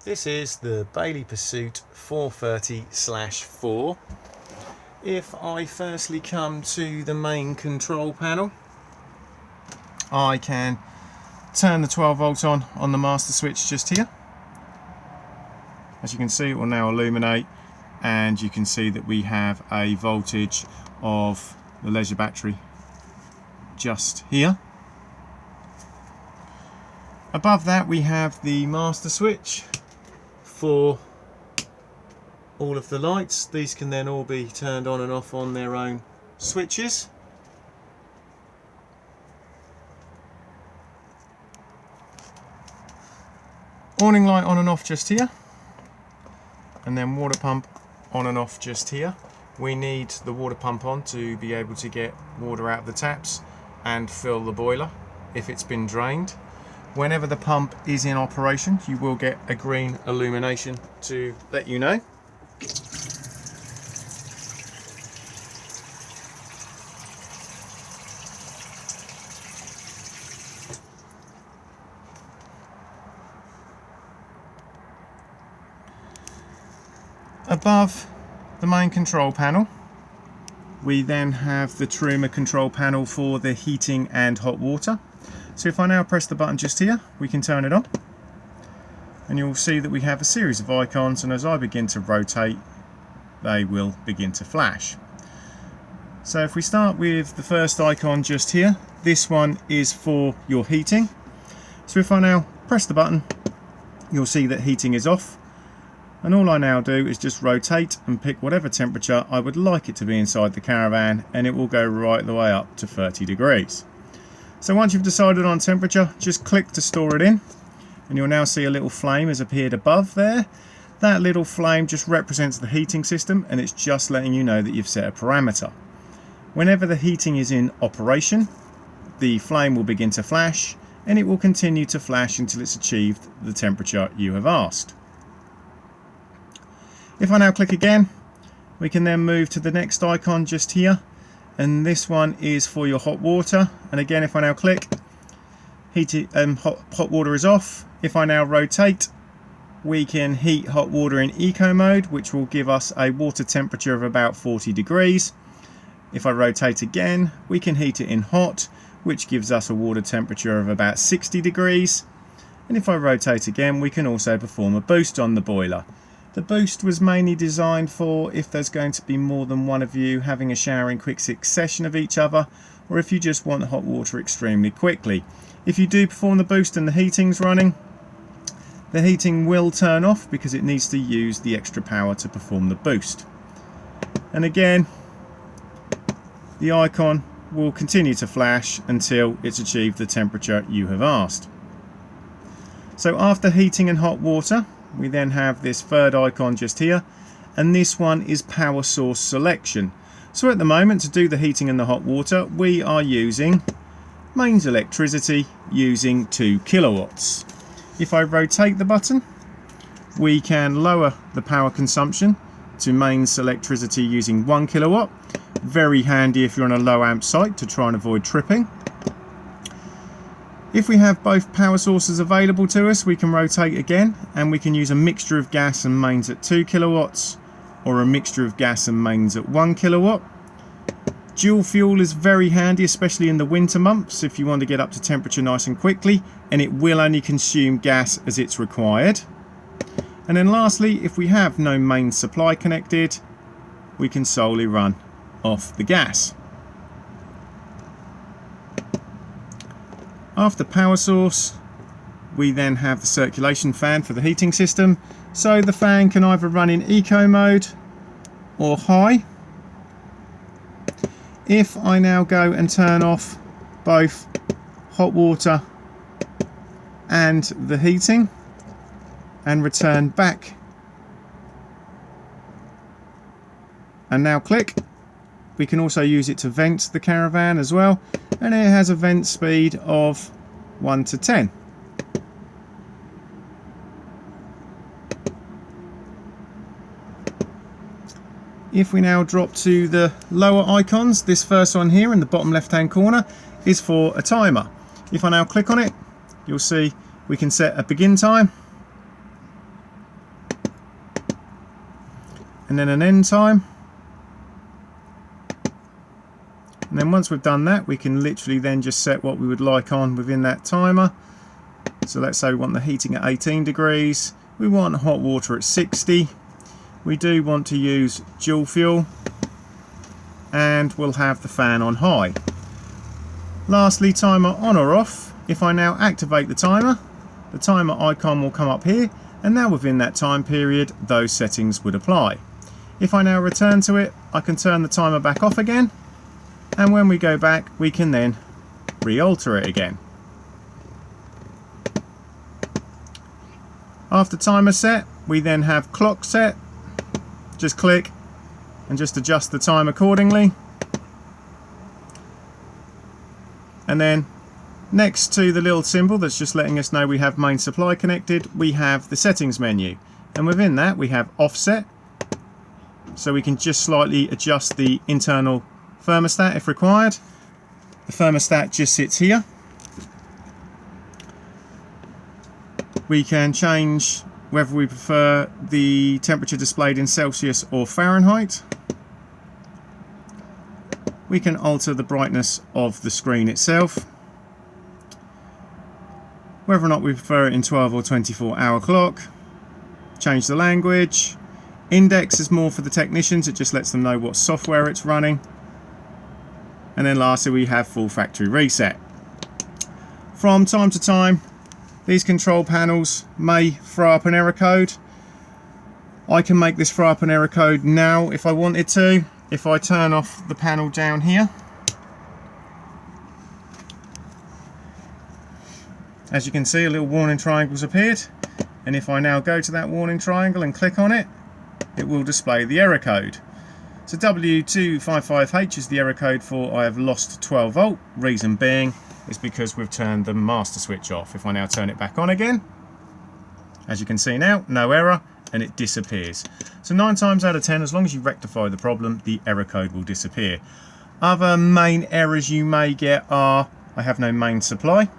This is the Bailey Pursuit 430/4. If I firstly come to the main control panel, I can turn the 12 volts on the master switch just here. As you can see, it will now illuminate, and you can see that we have a voltage of the leisure battery just here. Above that we have the master switch for all of the lights. These can then all be turned on and off on their own switches. Awning light on and off just here, and then water pump on and off just here. We need the water pump on to be able to get water out of the taps and fill the boiler if it's been drained. Whenever the pump is in operation, you will get a green illumination to let you know. Above the main control panel, we then have the Truma control panel for the heating and hot water. So if I now press the button just here, we can turn it on, and you'll see that we have a series of icons, and as I begin to rotate, they will begin to flash. So if we start with the first icon just here, this one is for your heating. So if I now press the button, you'll see that heating is off, and all I now do is just rotate and pick whatever temperature I would like it to be inside the caravan, and it will go right the way up to 30 degrees. So once you've decided on temperature, just click to store it in, and you'll now see a little flame has appeared above there. That little flame just represents the heating system, and it's just letting you know that you've set a parameter. Whenever the heating is in operation, the flame will begin to flash, and it will continue to flash until it's achieved the temperature you have asked. If I now click again, we can then move to the next icon just here, and this one is for your hot water. And again, if I now click, hot water is off. If I now rotate, we can heat hot water in eco mode, which will give us a water temperature of about 40 degrees. If I rotate again, we can heat it in hot, which gives us a water temperature of about 60 degrees. And if I rotate again, we can also perform a boost on the boiler. The boost was mainly designed for if there's going to be more than one of you having a shower in quick succession of each other, or if you just want hot water extremely quickly. If you do perform the boost and the heating's running, the heating will turn off because it needs to use the extra power to perform the boost. And again, the icon will continue to flash until it's achieved the temperature you have asked. So after heating and hot water, we then have this third icon just here, and this one is power source selection. So at the moment, to do the heating and the hot water, we are using mains electricity using 2 kilowatts. If I rotate the button, we can lower the power consumption to mains electricity using 1 kilowatt. Very handy if you're on a low amp site to try and avoid tripping. If we have both power sources available to us, we can rotate again, and we can use a mixture of gas and mains at 2 kilowatts, or a mixture of gas and mains at 1 kilowatt. Dual fuel is very handy, especially in the winter months if you want to get up to temperature nice and quickly, and it will only consume gas as it's required. And then lastly, if we have no main supply connected, we can solely run off the gas. After power source, we then have the circulation fan for the heating system. So the fan can either run in eco mode or high. If I now go and turn off both hot water and the heating and return back and now click, we can also use it to vent the caravan as well, and it has a vent speed of 1 to 10. If we now drop to the lower icons, this first one here in the bottom left hand corner is for a timer. If I now click on it, you'll see we can set a begin time, and then an end time. And then once we've done that, we can literally then just set what we would like on within that timer. So let's say we want the heating at 18 degrees. We want hot water at 60. We do want to use dual fuel. And we'll have the fan on high. Lastly, timer on or off. If I now activate the timer icon will come up here. And now within that time period, those settings would apply. If I now return to it, I can turn the timer back off again. And when we go back, we can then re-alter it again. After timer set, we then have clock set. Just click and just adjust the time accordingly. And then next to the little symbol that's just letting us know we have main supply connected, we have the settings menu. And within that, we have offset. So we can just slightly adjust the internal thermostat if required. The thermostat just sits here. We can change whether we prefer the temperature displayed in Celsius or Fahrenheit. We can alter the brightness of the screen itself. Whether or not we prefer it in 12 or 24-hour clock. Change the language. Index is more for the technicians, it just lets them know what software it's running. And then lastly, we have full factory reset. From time to time, these control panels may throw up an error code. I can make this throw up an error code now if I wanted to. If I turn off the panel down here, as you can see, a little warning triangle's appeared. And if I now go to that warning triangle and click on it, it will display the error code. So W255H is the error code for I have lost 12 volt. Reason being is because we've turned the master switch off. If I now turn it back on again, as you can see now, no error, and it disappears. So 9 times out of 10, as long as you rectify the problem, the error code will disappear. Other main errors you may get are I have no main supply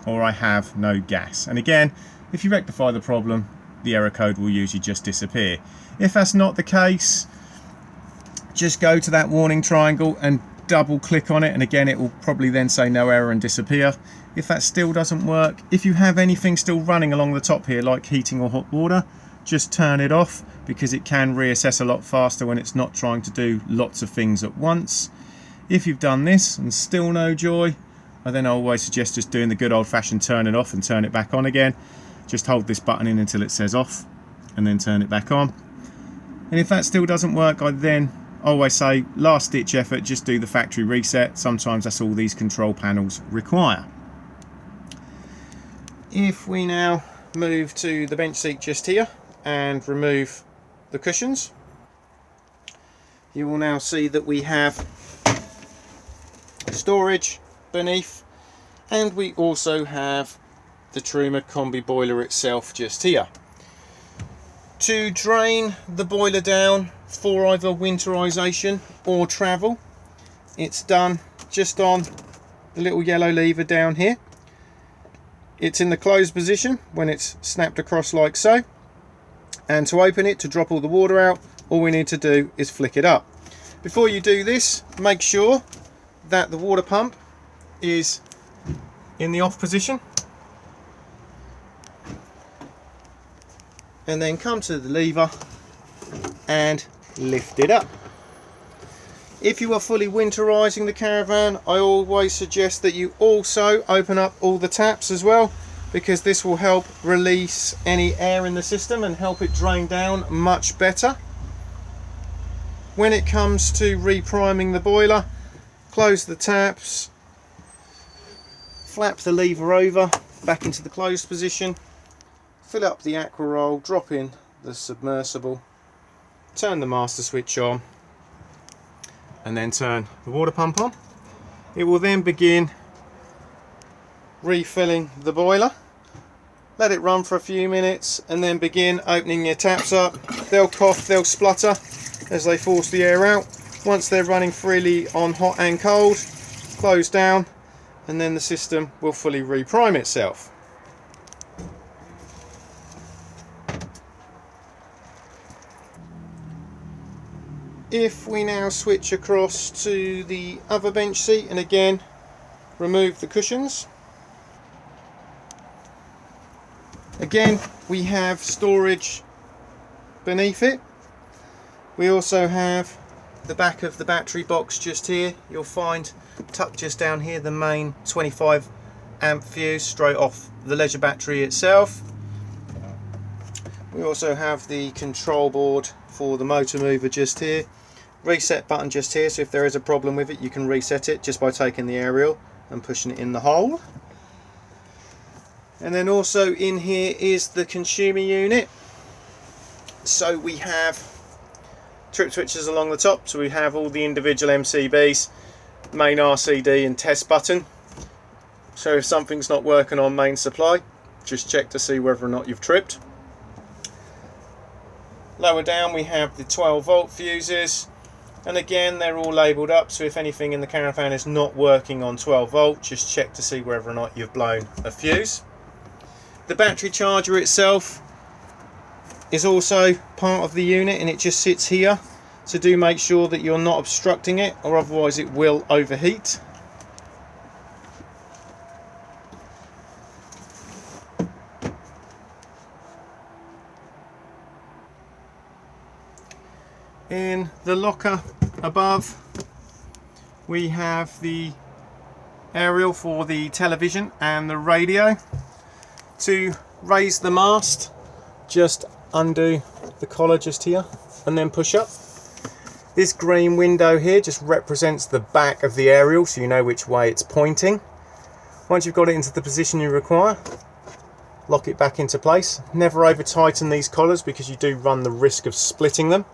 or I have no gas. And again, if you rectify the problem, the error code will usually just disappear. If that's not the case, just go to that warning triangle and double click on it, and again it will probably then say no error and disappear. If that still doesn't work, if you have anything still running along the top here like heating or hot water, just turn it off, because it can reassess a lot faster when it's not trying to do lots of things at once. If you've done this and still no joy, I then always suggest just doing the good old-fashioned turn it off and turn it back on again. Just hold this button in until it says off and then turn it back on. And if that still doesn't work, I then always say last ditch effort, just do the factory reset. Sometimes that's all these control panels require. If we now move to the bench seat just here and remove the cushions, you will now see that we have storage beneath, and we also have the Truma Combi boiler itself just here. To drain the boiler down for either winterization or travel, it's done just on the little yellow lever down here. It's in the closed position when it's snapped across like so, and to open it, to drop all the water out, all we need to do is flick it up. Before you do this, make sure that the water pump is in the off position, and then come to the lever and lift it up. If you are fully winterizing the caravan, I always suggest that you also open up all the taps as well, because this will help release any air in the system and help it drain down much better. When it comes to repriming the boiler, close the taps, flap the lever over back into the closed position, fill up the aqua roll, drop in the submersible, turn the master switch on, and then turn the water pump on. It will then begin refilling the boiler. Let it run for a few minutes and then begin opening your taps up. They'll cough, they'll splutter as they force the air out. Once they're running freely on hot and cold, close down, and then the system will fully reprime itself. If we now switch across to the other bench seat and again remove the cushions, again we have storage beneath it. We also have the back of the battery box just here. You'll find tucked just down here the main 25 amp fuse straight off the leisure battery itself. We also have the control board for the motor mover just here. Reset button just here, so if there is a problem with it you can reset it just by taking the aerial and pushing it in the hole. And then also in here is the consumer unit. So we have trip switches along the top, so we have all the individual MCBs, main RCD and test button. So if something's not working on main supply, just check to see whether or not you've tripped. Lower down we have the 12 volt fuses, and again they're all labelled up, so if anything in the caravan is not working on 12 volt, just check to see whether or not you've blown a fuse. The battery charger itself is also part of the unit and it just sits here, so do make sure that you're not obstructing it or otherwise it will overheat. In the locker above we have the aerial for the television and the radio. To raise the mast, just undo the collar just here and then push up. This green window here just represents the back of the aerial, so you know which way it's pointing. Once you've got it into the position you require, lock it back into place. Never over tighten these collars because you do run the risk of splitting them.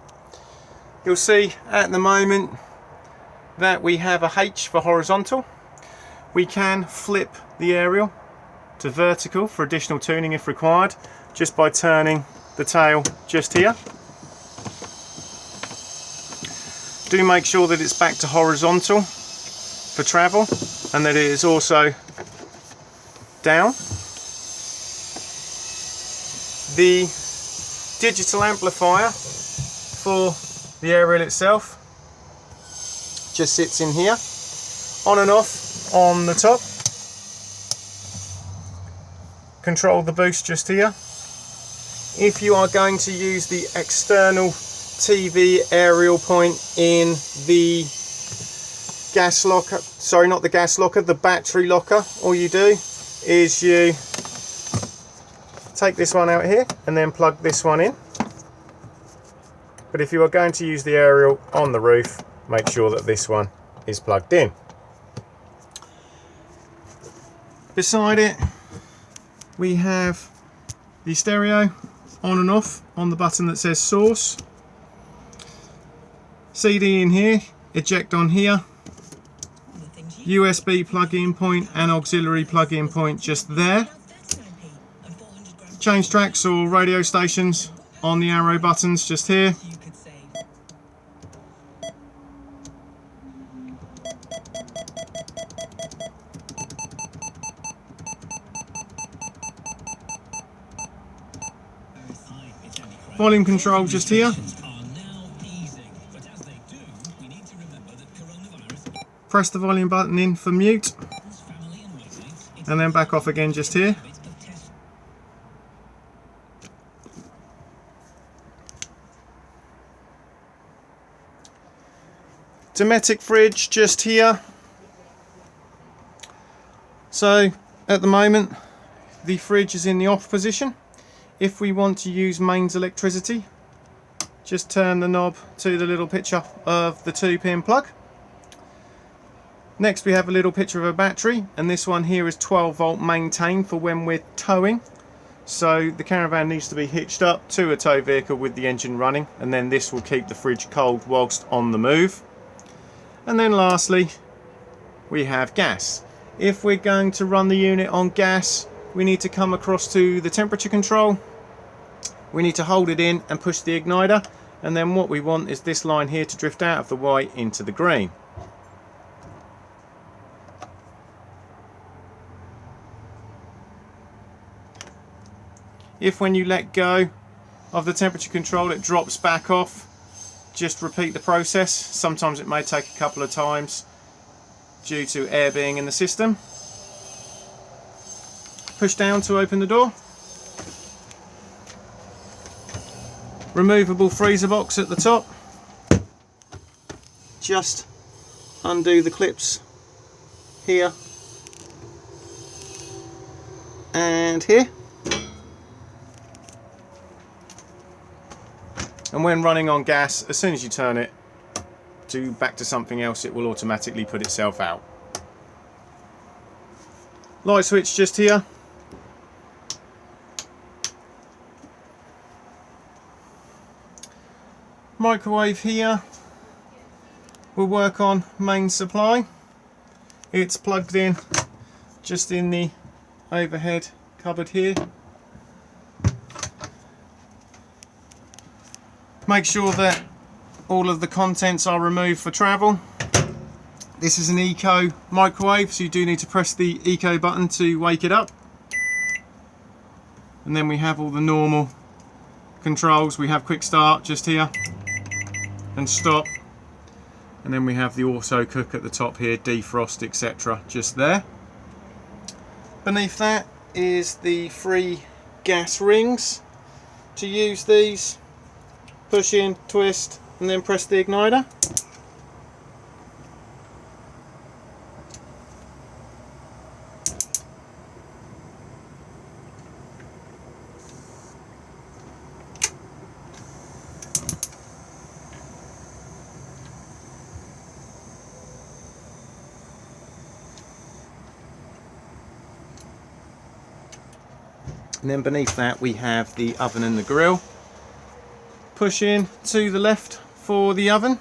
You'll see at the moment that we have a H for horizontal. We can flip the aerial to vertical for additional tuning if required, just by turning the tail just here. Do make sure that it's back to horizontal for travel and that it is also down. The digital amplifier for the aerial itself just sits in here, on and off on the top. Control the boost just here. If you are going to use the external TV aerial point in the gas locker, sorry, not the gas locker, the battery locker, all you do is you take this one out here and then plug this one in. But if you are going to use the aerial on the roof, make sure that this one is plugged in. Beside it we have the stereo on and off on the button that says source. CD in here, eject on here, USB plug-in point and auxiliary plug-in point just there. Change tracks or radio stations on the arrow buttons just here. Volume control just here. Press the volume button in for mute and then back off again just here. Dometic fridge just here. So at the moment the fridge is in the off position. If we want to use mains electricity, just turn the knob to the little picture of the 2-pin plug. Next we have a little picture of a battery, and this one here is 12 volt maintained for when we're towing. So the caravan needs to be hitched up to a tow vehicle with the engine running, and then this will keep the fridge cold whilst on the move. And then lastly we have gas. If we're going to run the unit on gas, we need to come across to the temperature control. We need to hold it in and push the igniter, and then what we want is this line here to drift out of the white into the green. If when you let go of the temperature control it drops back off, just repeat the process. Sometimes it may take a couple of times due to air being in the system. Push down to open the door. Removable freezer box at the top. Just undo the clips here and here. And when running on gas, as soon as you turn it back to something else, it will automatically put itself out. Light switch just here. Microwave here. We'll work on main supply. It's plugged in just in the overhead cupboard here. Make sure that all of the contents are removed for travel. This is an eco microwave, so you do need to press the eco button to wake it up. And then we have all the normal controls. We have quick start just here and stop. And then we have the auto cook at the top here, defrost, etc. just there. Beneath that is the 3 gas rings. To use these, push in, twist, and then press the igniter. And then beneath that we have the oven and the grill. Push in to the left for the oven.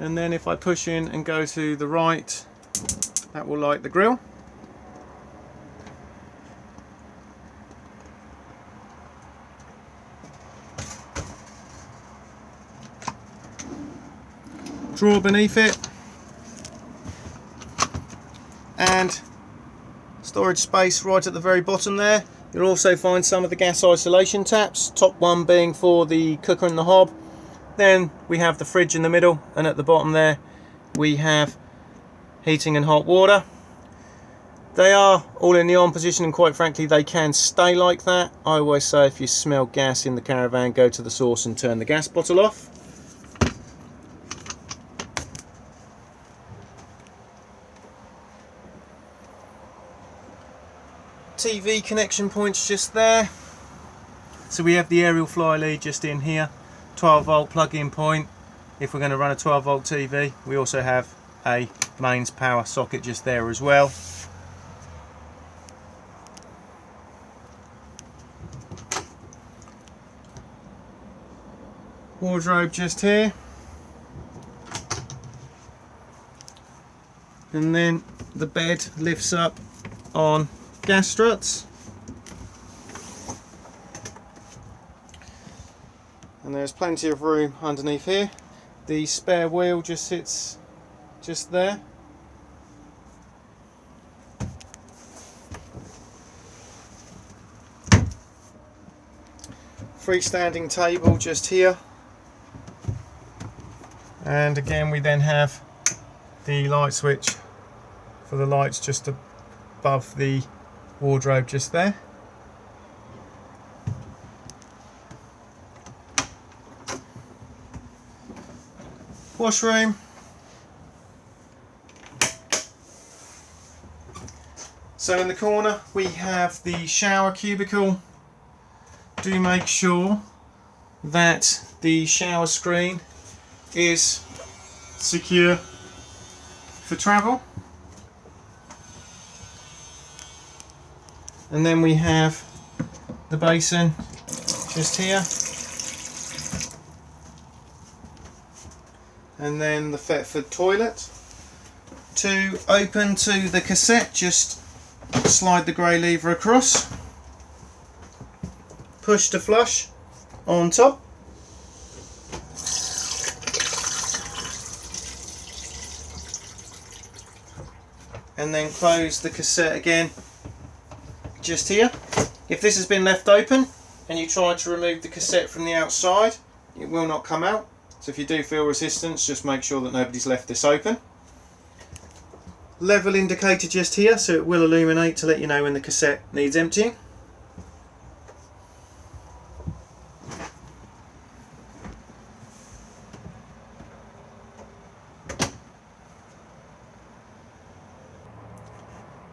And then if I push in and go to the right, that will light the grill. Drawer beneath it. And storage space right at the very bottom there. You'll also find some of the gas isolation taps, top one being for the cooker and the hob. Then we have the fridge in the middle, and at the bottom there we have heating and hot water. They are all in the on position, and quite frankly they can stay like that. I always say if you smell gas in the caravan, go to the source and turn the gas bottle off. TV connection points just there. So we have the aerial fly lead just in here, 12 volt plug-in point if we're going to run a 12 volt TV. We also have a mains power socket just there as well. Wardrobe just here. And then the bed lifts up on gas struts, and there's plenty of room underneath here. The spare wheel just sits just there. Freestanding table just here, and again we then have the light switch for the lights just above the wardrobe just there. Washroom. So in the corner we have the shower cubicle. Do make sure that the shower screen is secure for travel. And then we have the basin just here, and then the Thetford toilet. To open to the cassette, just slide the grey lever across, push to flush on top, and then close the cassette again just here. If this has been left open and you try to remove the cassette from the outside, it will not come out. So if you do feel resistance, just make sure that nobody's left this open. Level indicator just here, so it will illuminate to let you know when the cassette needs emptying.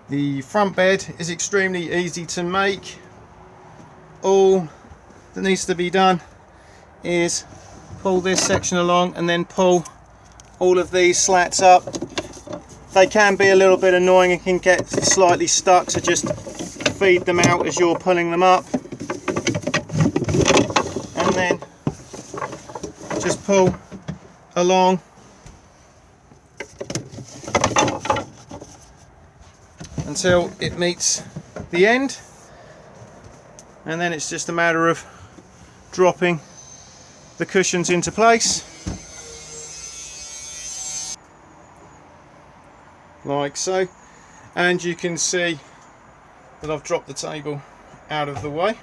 The front bed is extremely easy to make. All that needs to be done is pull this section along and then pull all of these slats up. They can be a little bit annoying and can get slightly stuck, so just feed them out as you're pulling them up, and then just pull along until it meets the end, and then it's just a matter of dropping the cushions into place like so, and you can see that I've dropped the table out of the way.